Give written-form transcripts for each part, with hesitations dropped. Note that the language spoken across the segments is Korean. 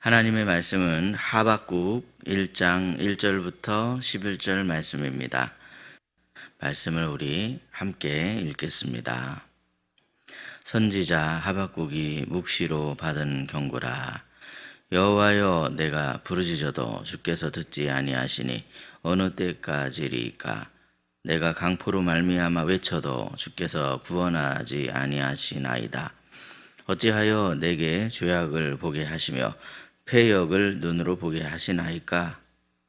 하나님의 말씀은 하박국 1장 1절부터 11절 말씀입니다. 말씀을 우리 함께 읽겠습니다. 선지자 하박국이 묵시로 받은 경고라. 여호와여, 내가 부르짖어도 주께서 듣지 아니하시니 어느 때까지리까? 내가 강포로 말미암아 외쳐도 주께서 구원하지 아니하시나이다. 어찌하여 내게 죄악을 보게 하시며 패역을 눈으로 보게 하시나이까?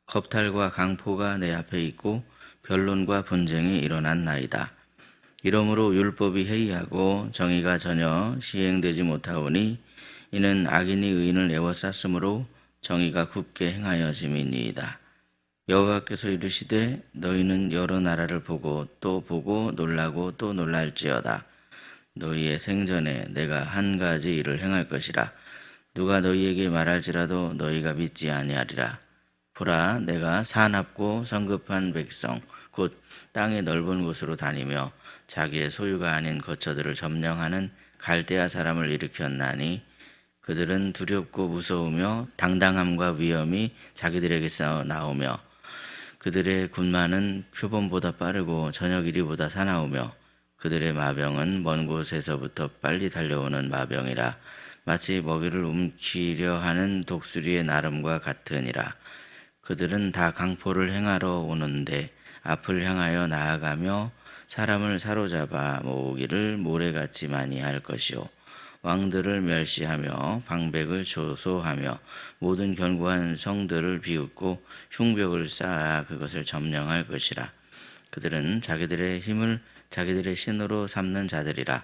겁탈과 강포가 내 앞에 있고 변론과 분쟁이 일어났나이다. 이러므로 율법이 해이하고 정의가 전혀 시행되지 못하오니 이는 악인이 의인을 애워쌌으므로 정의가 굽게 행하여짐이니이다. 여호와께서 이르시되 너희는 여러 나라를 보고 또 보고 놀라고 또 놀랄지어다. 너희의 생전에 내가 한 가지 일을 행할 것이라. 누가 너희에게 말할지라도 너희가 믿지 아니하리라. 보라, 내가 사납고 성급한 백성 곧 땅의 넓은 곳으로 다니며 자기의 소유가 아닌 거처들을 점령하는 갈대아 사람을 일으켰나니 그들은 두렵고 무서우며 당당함과 위엄이 자기들에게서 나오며 그들의 군마는 표범보다 빠르고 저녁 이리보다 사나우며 그들의 마병은 먼 곳에서부터 빨리 달려오는 마병이라. 마치 먹이를 움키려 하는 독수리의 나름과 같으니라. 그들은 다 강포를 행하러 오는데 앞을 향하여 나아가며 사람을 사로잡아 모으기를 모래같이 많이 할 것이요 왕들을 멸시하며 방백을 조소하며 모든 견고한 성들을 비웃고 흉벽을 쌓아 그것을 점령할 것이라. 그들은 자기들의 힘을 자기들의 신으로 삼는 자들이라.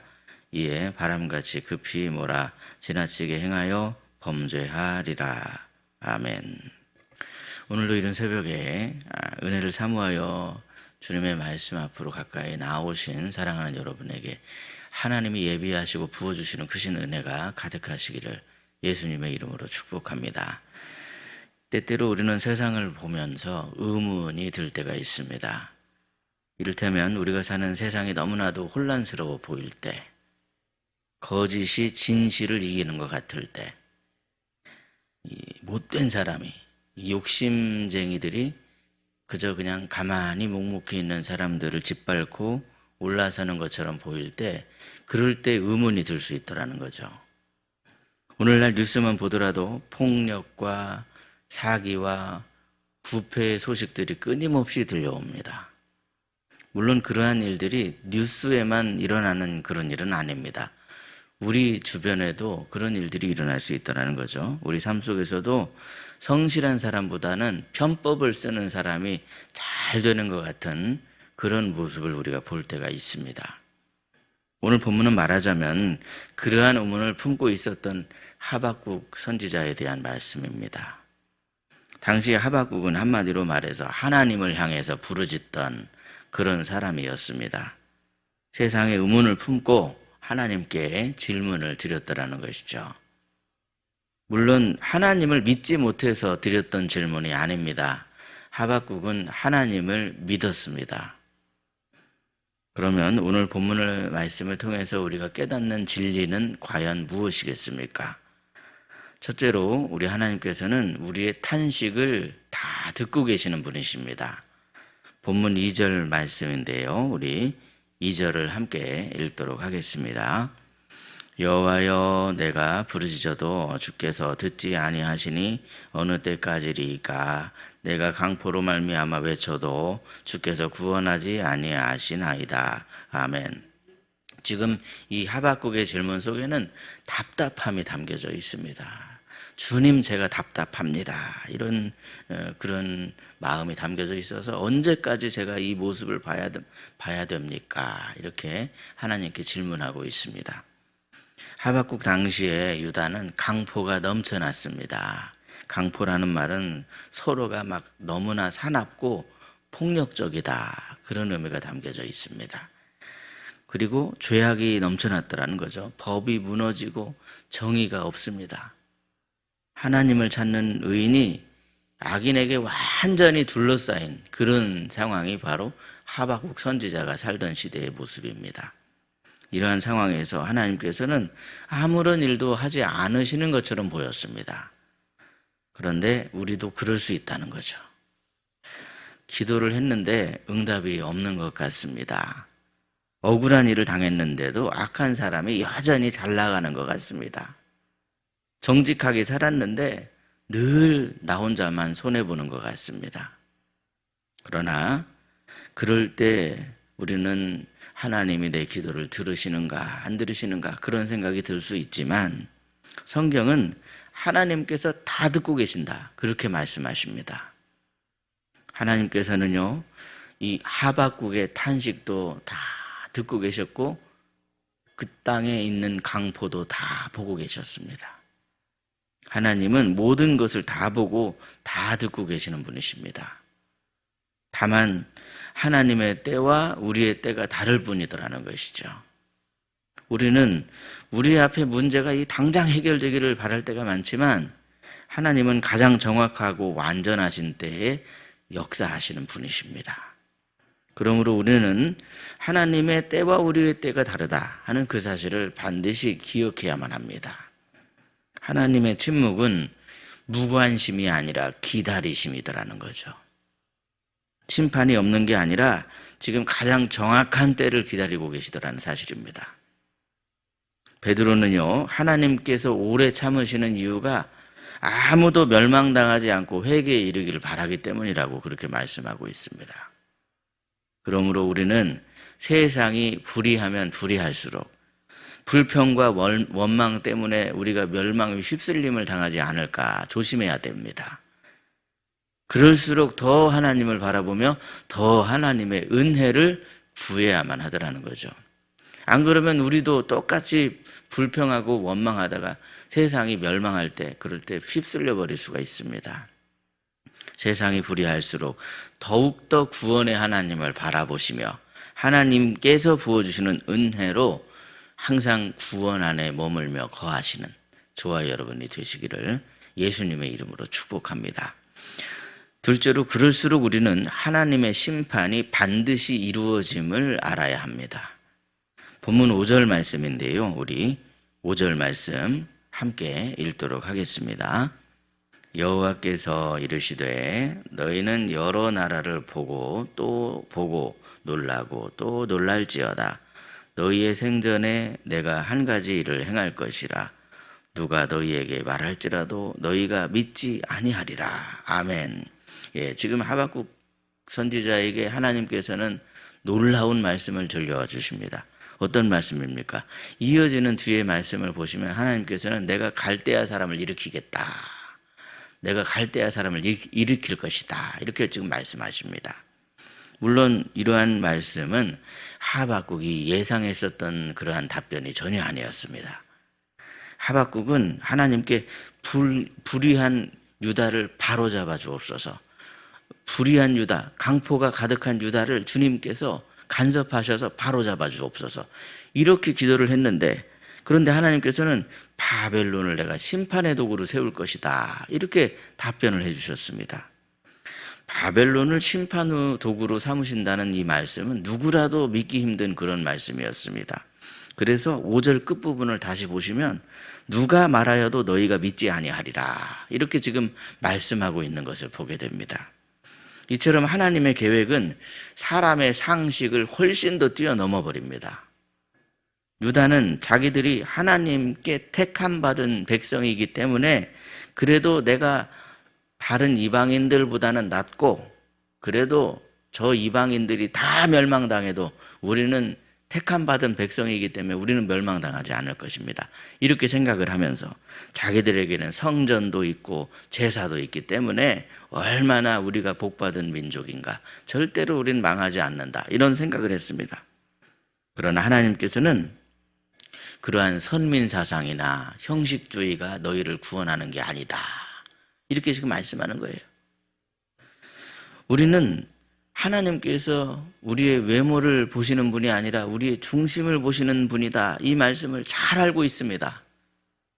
이에 바람같이 급히 몰아 지나치게 행하여 범죄하리라. 아멘. 오늘도 이른 새벽에 은혜를 사모하여 주님의 말씀 앞으로 가까이 나오신 사랑하는 여러분에게 하나님이 예비하시고 부어주시는 크신 은혜가 가득하시기를 예수님의 이름으로 축복합니다. 때때로 우리는 세상을 보면서 의문이 들 때가 있습니다. 이를테면 우리가 사는 세상이 너무나도 혼란스러워 보일 때, 거짓이 진실을 이기는 것 같을 때, 이 못된 사람이, 이 욕심쟁이들이 그저 그냥 가만히 묵묵히 있는 사람들을 짓밟고 올라서는 것처럼 보일 때, 그럴 때 의문이 들 수 있더라는 거죠. 오늘날 뉴스만 보더라도 폭력과 사기와 부패의 소식들이 끊임없이 들려옵니다. 물론 그러한 일들이 뉴스에만 일어나는 그런 일은 아닙니다. 우리 주변에도 그런 일들이 일어날 수 있다는 거죠. 우리 삶 속에서도 성실한 사람보다는 편법을 쓰는 사람이 잘 되는 것 같은 그런 모습을 우리가 볼 때가 있습니다. 오늘 본문은 말하자면 그러한 의문을 품고 있었던 하박국 선지자에 대한 말씀입니다. 당시 하박국은 한마디로 말해서 하나님을 향해서 부르짖던 그런 사람이었습니다. 세상의 의문을 품고 하나님께 질문을 드렸더라는 것이죠. 물론 하나님을 믿지 못해서 드렸던 질문이 아닙니다. 하박국은 하나님을 믿었습니다. 그러면 오늘 본문의 말씀을 통해서 우리가 깨닫는 진리는 과연 무엇이겠습니까? 첫째로 우리 하나님께서는 우리의 탄식을 다 듣고 계시는 분이십니다. 본문 2절 말씀인데요. 우리 2절을 함께 읽도록 하겠습니다. 여호와여, 내가 부르짖어도 주께서 듣지 아니하시니 어느 때까지리까? 내가 강포로 말미암아 외쳐도 주께서 구원하지 아니하시나이다. 아멘. 지금 이 하박국의 질문 속에는 답답함이 담겨져 있습니다. 주님, 제가 답답합니다. 이런 그런 마음이 담겨져 있어서 언제까지 제가 이 모습을 봐야 됩니까? 이렇게 하나님께 질문하고 있습니다. 하박국 당시에 유다는 강포가 넘쳐났습니다. 강포라는 말은 서로가 막 너무나 사납고 폭력적이다, 그런 의미가 담겨져 있습니다. 그리고 죄악이 넘쳐났더라는 거죠. 법이 무너지고 정의가 없습니다. 하나님을 찾는 의인이 악인에게 완전히 둘러싸인 그런 상황이 바로 하박국 선지자가 살던 시대의 모습입니다. 이러한 상황에서 하나님께서는 아무런 일도 하지 않으시는 것처럼 보였습니다. 그런데 우리도 그럴 수 있다는 거죠. 기도를 했는데 응답이 없는 것 같습니다. 억울한 일을 당했는데도 악한 사람이 여전히 잘 나가는 것 같습니다. 정직하게 살았는데 늘 나 혼자만 손해보는 것 같습니다. 그러나 그럴 때 우리는 하나님이 내 기도를 들으시는가 안 들으시는가 그런 생각이 들 수 있지만 성경은 하나님께서 다 듣고 계신다 그렇게 말씀하십니다. 하나님께서는요 이 하박국의 탄식도 다 듣고 계셨고 그 땅에 있는 강포도 다 보고 계셨습니다. 하나님은 모든 것을 다 보고 다 듣고 계시는 분이십니다. 다만 하나님의 때와 우리의 때가 다를 뿐이더라는 것이죠. 우리는 우리 앞에 문제가 이 당장 해결되기를 바랄 때가 많지만 하나님은 가장 정확하고 완전하신 때에 역사하시는 분이십니다. 그러므로 우리는 하나님의 때와 우리의 때가 다르다 하는 그 사실을 반드시 기억해야만 합니다. 하나님의 침묵은 무관심이 아니라 기다리심이더라는 거죠. 심판이 없는 게 아니라 지금 가장 정확한 때를 기다리고 계시더라는 사실입니다. 베드로는요, 하나님께서 오래 참으시는 이유가 아무도 멸망당하지 않고 회개에 이르기를 바라기 때문이라고 그렇게 말씀하고 있습니다. 그러므로 우리는 세상이 불의하면 불의할수록 불평과 원망 때문에 우리가 멸망의 휩쓸림을 당하지 않을까 조심해야 됩니다. 그럴수록 더 하나님을 바라보며 더 하나님의 은혜를 구해야만 하더라는 거죠. 안 그러면 우리도 똑같이 불평하고 원망하다가 세상이 멸망할 때, 그럴 때 휩쓸려 버릴 수가 있습니다. 세상이 불의할수록 더욱더 구원의 하나님을 바라보시며 하나님께서 부어주시는 은혜로 항상 구원 안에 머물며 거하시는 저와 여러분이 되시기를 예수님의 이름으로 축복합니다. 둘째로 그럴수록 우리는 하나님의 심판이 반드시 이루어짐을 알아야 합니다. 본문 5절 말씀인데요. 우리 5절 말씀 함께 읽도록 하겠습니다. 여호와께서 이르시되 너희는 여러 나라를 보고 또 보고 놀라고 또 놀랄지어다. 너희의 생전에 내가 한 가지 일을 행할 것이라. 누가 너희에게 말할지라도 너희가 믿지 아니하리라. 아멘. 예, 지금 하박국 선지자에게 하나님께서는 놀라운 말씀을 들려와 주십니다. 어떤 말씀입니까? 이어지는 뒤의 말씀을 보시면 하나님께서는 내가 갈대아 사람을 일으키겠다. 내가 갈대아 사람을 일으킬 것이다. 이렇게 지금 말씀하십니다. 물론 이러한 말씀은 하박국이 예상했었던 그러한 답변이 전혀 아니었습니다. 하박국은 하나님께 불의한 유다를 바로잡아 주옵소서. 불의한 유다, 강포가 가득한 유다를 주님께서 간섭하셔서 바로잡아 주옵소서. 이렇게 기도를 했는데 그런데 하나님께서는 바벨론을 내가 심판의 도구로 세울 것이다. 이렇게 답변을 해주셨습니다. 바벨론을 심판의 도구로 삼으신다는 이 말씀은 누구라도 믿기 힘든 그런 말씀이었습니다. 그래서 5절 끝부분을 다시 보시면 누가 말하여도 너희가 믿지 아니하리라. 이렇게 지금 말씀하고 있는 것을 보게 됩니다. 이처럼 하나님의 계획은 사람의 상식을 훨씬 더 뛰어넘어 버립니다. 유다는 자기들이 하나님께 택함 받은 백성이기 때문에 그래도 내가 다른 이방인들보다는 낫고 그래도 저 이방인들이 다 멸망당해도 우리는 택함 받은 백성이기 때문에 우리는 멸망당하지 않을 것입니다. 이렇게 생각을 하면서 자기들에게는 성전도 있고 제사도 있기 때문에 얼마나 우리가 복받은 민족인가. 절대로 우리는 망하지 않는다. 이런 생각을 했습니다. 그러나 하나님께서는 그러한 선민사상이나 형식주의가 너희를 구원하는 게 아니다. 이렇게 지금 말씀하는 거예요. 우리는 하나님께서 우리의 외모를 보시는 분이 아니라 우리의 중심을 보시는 분이다. 이 말씀을 잘 알고 있습니다.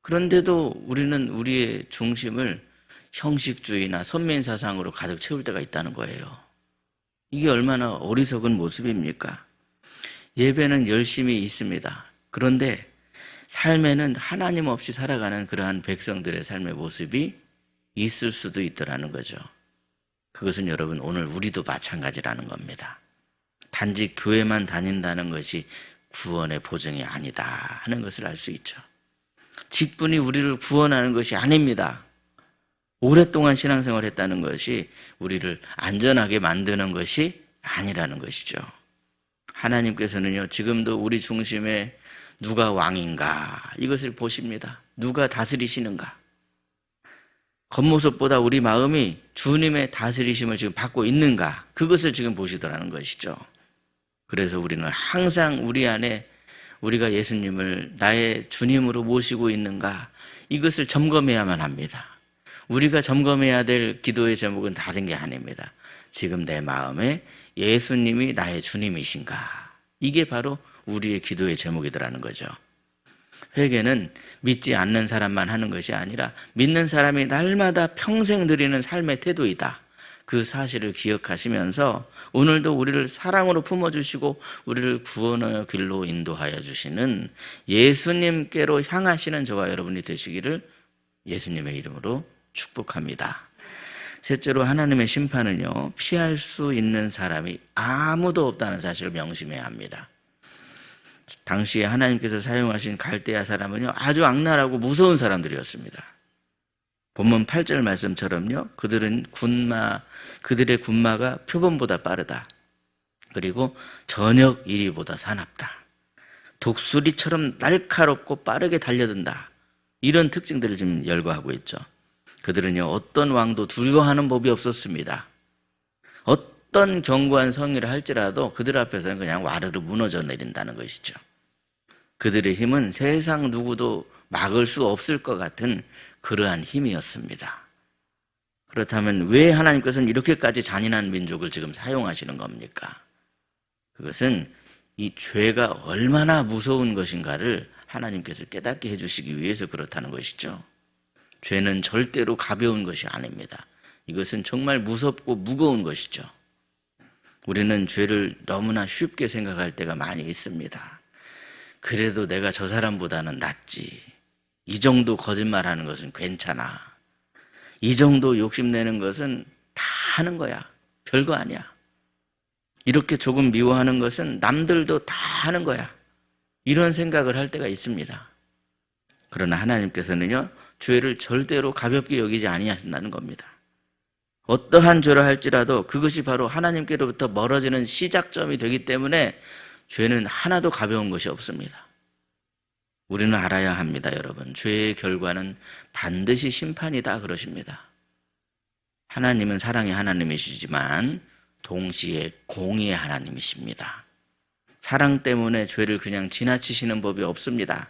그런데도 우리는 우리의 중심을 형식주의나 선민사상으로 가득 채울 때가 있다는 거예요. 이게 얼마나 어리석은 모습입니까? 예배는 열심히 있습니다. 그런데 삶에는 하나님 없이 살아가는 그러한 백성들의 삶의 모습이 있을 수도 있더라는 거죠. 그것은 여러분 오늘 우리도 마찬가지라는 겁니다. 단지 교회만 다닌다는 것이 구원의 보증이 아니다 하는 것을 알 수 있죠. 직분이 우리를 구원하는 것이 아닙니다. 오랫동안 신앙생활을 했다는 것이 우리를 안전하게 만드는 것이 아니라는 것이죠. 하나님께서는요, 지금도 우리 중심에 누가 왕인가 이것을 보십니다. 누가 다스리시는가. 겉모습보다 우리 마음이 주님의 다스리심을 지금 받고 있는가, 그것을 지금 보시더라는 것이죠. 그래서 우리는 항상 우리 안에 우리가 예수님을 나의 주님으로 모시고 있는가, 이것을 점검해야만 합니다. 우리가 점검해야 될 기도의 제목은 다른 게 아닙니다. 지금 내 마음에 예수님이 나의 주님이신가, 이게 바로 우리의 기도의 제목이더라는 거죠. 회개는 믿지 않는 사람만 하는 것이 아니라 믿는 사람이 날마다 평생 드리는 삶의 태도이다, 그 사실을 기억하시면서 오늘도 우리를 사랑으로 품어주시고 우리를 구원의 길로 인도하여 주시는 예수님께로 향하시는 저와 여러분이 되시기를 예수님의 이름으로 축복합니다. 셋째로, 하나님의 심판은요, 피할 수 있는 사람이 아무도 없다는 사실을 명심해야 합니다. 당시에 하나님께서 사용하신 갈대아 사람은요, 아주 악랄하고 무서운 사람들이었습니다. 본문 8절 말씀처럼요, 그들의 군마가 표범보다 빠르다. 그리고 저녁 이리보다 사납다. 독수리처럼 날카롭고 빠르게 달려든다. 이런 특징들을 지금 열거하고 있죠. 그들은요, 어떤 왕도 두려워하는 법이 없었습니다. 어떤 견고한 성의를 할지라도 그들 앞에서는 그냥 와르르 무너져 내린다는 것이죠. 그들의 힘은 세상 누구도 막을 수 없을 것 같은 그러한 힘이었습니다. 그렇다면 왜 하나님께서는 이렇게까지 잔인한 민족을 지금 사용하시는 겁니까? 그것은 이 죄가 얼마나 무서운 것인가를 하나님께서 깨닫게 해주시기 위해서 그렇다는 것이죠. 죄는 절대로 가벼운 것이 아닙니다. 이것은 정말 무섭고 무거운 것이죠. 우리는 죄를 너무나 쉽게 생각할 때가 많이 있습니다. 그래도 내가 저 사람보다는 낫지. 이 정도 거짓말하는 것은 괜찮아. 이 정도 욕심내는 것은 다 하는 거야. 별거 아니야. 이렇게 조금 미워하는 것은 남들도 다 하는 거야. 이런 생각을 할 때가 있습니다. 그러나 하나님께서는요, 죄를 절대로 가볍게 여기지 아니하신다는 겁니다. 어떠한 죄를 할지라도 그것이 바로 하나님께로부터 멀어지는 시작점이 되기 때문에 죄는 하나도 가벼운 것이 없습니다. 우리는 알아야 합니다, 여러분. 죄의 결과는 반드시 심판이다 그러십니다. 하나님은 사랑의 하나님이시지만 동시에 공의의 하나님이십니다. 사랑 때문에 죄를 그냥 지나치시는 법이 없습니다.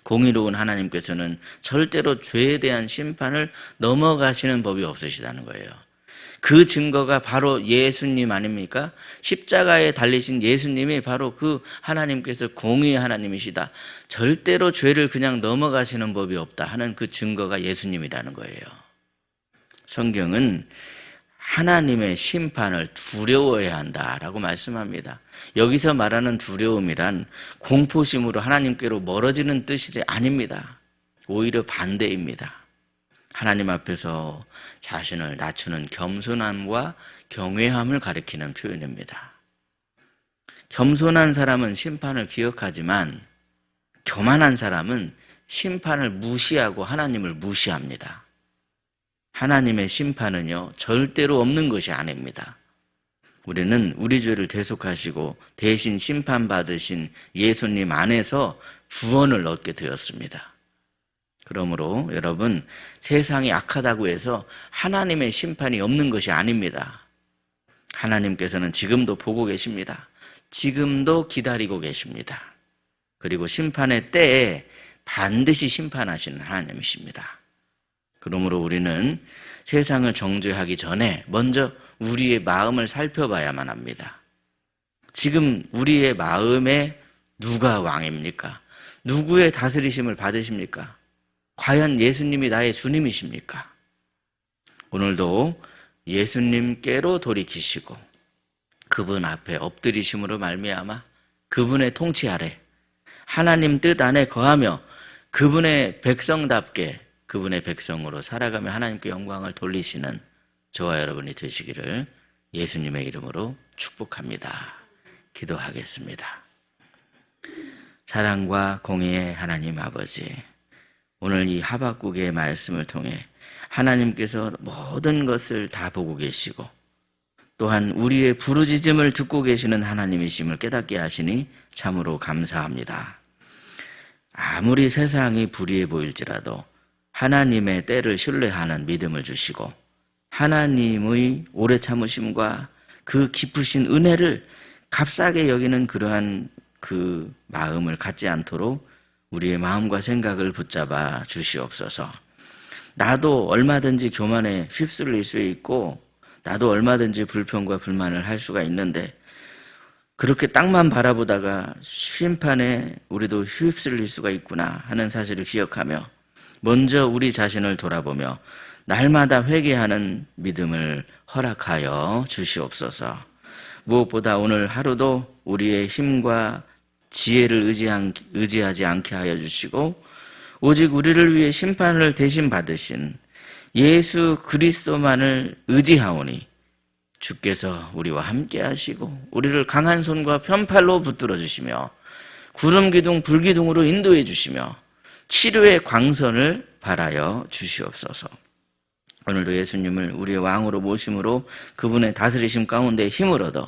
공의로운 하나님께서는 절대로 죄에 대한 심판을 넘어가시는 법이 없으시다는 거예요. 그 증거가 바로 예수님 아닙니까? 십자가에 달리신 예수님이 바로 그 하나님께서 공의의 하나님이시다, 절대로 죄를 그냥 넘어가시는 법이 없다 하는 그 증거가 예수님이라는 거예요. 성경은 하나님의 심판을 두려워해야 한다라고 말씀합니다. 여기서 말하는 두려움이란 공포심으로 하나님께로 멀어지는 뜻이 아닙니다. 오히려 반대입니다. 하나님 앞에서 자신을 낮추는 겸손함과 경외함을 가리키는 표현입니다. 겸손한 사람은 심판을 기억하지만 교만한 사람은 심판을 무시하고 하나님을 무시합니다. 하나님의 심판은요, 절대로 없는 것이 아닙니다. 우리는 우리 죄를 대속하시고 대신 심판받으신 예수님 안에서 구원을 얻게 되었습니다. 그러므로 여러분, 세상이 악하다고 해서 하나님의 심판이 없는 것이 아닙니다. 하나님께서는 지금도 보고 계십니다. 지금도 기다리고 계십니다. 그리고 심판의 때에 반드시 심판하시는 하나님이십니다. 그러므로 우리는 세상을 정죄하기 전에 먼저 우리의 마음을 살펴봐야만 합니다. 지금 우리의 마음에 누가 왕입니까? 누구의 다스리심을 받으십니까? 과연 예수님이 나의 주님이십니까? 오늘도 예수님께로 돌이키시고 그분 앞에 엎드리심으로 말미암아 그분의 통치 아래 하나님 뜻 안에 거하며 그분의 백성답게, 그분의 백성으로 살아가며 하나님께 영광을 돌리시는 저와 여러분이 되시기를 예수님의 이름으로 축복합니다. 기도하겠습니다. 사랑과 공의의 하나님 아버지, 오늘 이 하박국의 말씀을 통해 하나님께서 모든 것을 다 보고 계시고 또한 우리의 부르짖음을 듣고 계시는 하나님이심을 깨닫게 하시니 참으로 감사합니다. 아무리 세상이 불의해 보일지라도 하나님의 때를 신뢰하는 믿음을 주시고 하나님의 오래 참으심과 그 깊으신 은혜를 값싸게 여기는 그러한 그 마음을 갖지 않도록 우리의 마음과 생각을 붙잡아 주시옵소서. 나도 얼마든지 교만에 휩쓸릴 수 있고 나도 얼마든지 불평과 불만을 할 수가 있는데 그렇게 땅만 바라보다가 심판에 우리도 휩쓸릴 수가 있구나 하는 사실을 기억하며 먼저 우리 자신을 돌아보며 날마다 회개하는 믿음을 허락하여 주시옵소서. 무엇보다 오늘 하루도 우리의 힘과 지혜를 의지하지 않게 하여 주시고 오직 우리를 위해 심판을 대신 받으신 예수 그리스도만을 의지하오니 주께서 우리와 함께 하시고 우리를 강한 손과 편팔로 붙들어 주시며 구름 기둥 불 기둥으로 인도해 주시며 치료의 광선을 발하여 주시옵소서. 오늘도 예수님을 우리의 왕으로 모심으로 그분의 다스리심 가운데 힘을 얻어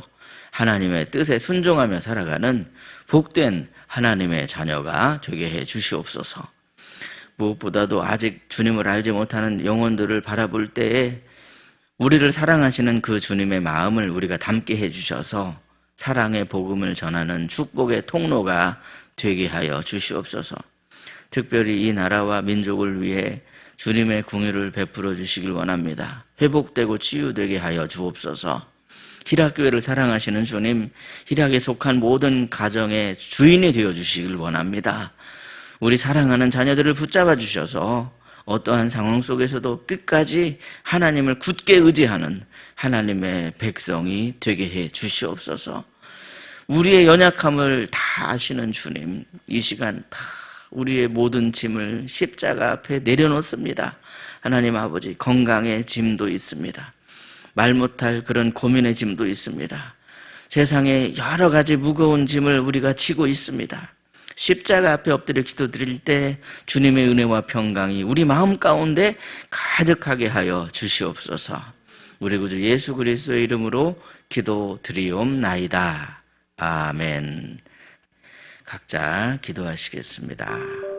하나님의 뜻에 순종하며 살아가는 복된 하나님의 자녀가 되게 해 주시옵소서. 무엇보다도 아직 주님을 알지 못하는 영혼들을 바라볼 때에 우리를 사랑하시는 그 주님의 마음을 우리가 담게 해주셔서 사랑의 복음을 전하는 축복의 통로가 되게 하여 주시옵소서. 특별히 이 나라와 민족을 위해 주님의 궁유를 베풀어 주시길 원합니다. 회복되고 치유되게 하여 주옵소서. 희락교회를 사랑하시는 주님, 희락에 속한 모든 가정의 주인이 되어 주시길 원합니다. 우리 사랑하는 자녀들을 붙잡아 주셔서 어떠한 상황 속에서도 끝까지 하나님을 굳게 의지하는 하나님의 백성이 되게 해 주시옵소서. 우리의 연약함을 다 아시는 주님, 이 시간 다 우리의 모든 짐을 십자가 앞에 내려놓습니다. 하나님 아버지, 건강의 짐도 있습니다. 말 못할 그런 고민의 짐도 있습니다. 세상에 여러 가지 무거운 짐을 우리가 지고 있습니다. 십자가 앞에 엎드려 기도드릴 때 주님의 은혜와 평강이 우리 마음 가운데 가득하게 하여 주시옵소서. 우리 구주 예수 그리스도의 이름으로 기도드리옵나이다. 아멘. 각자 기도하시겠습니다.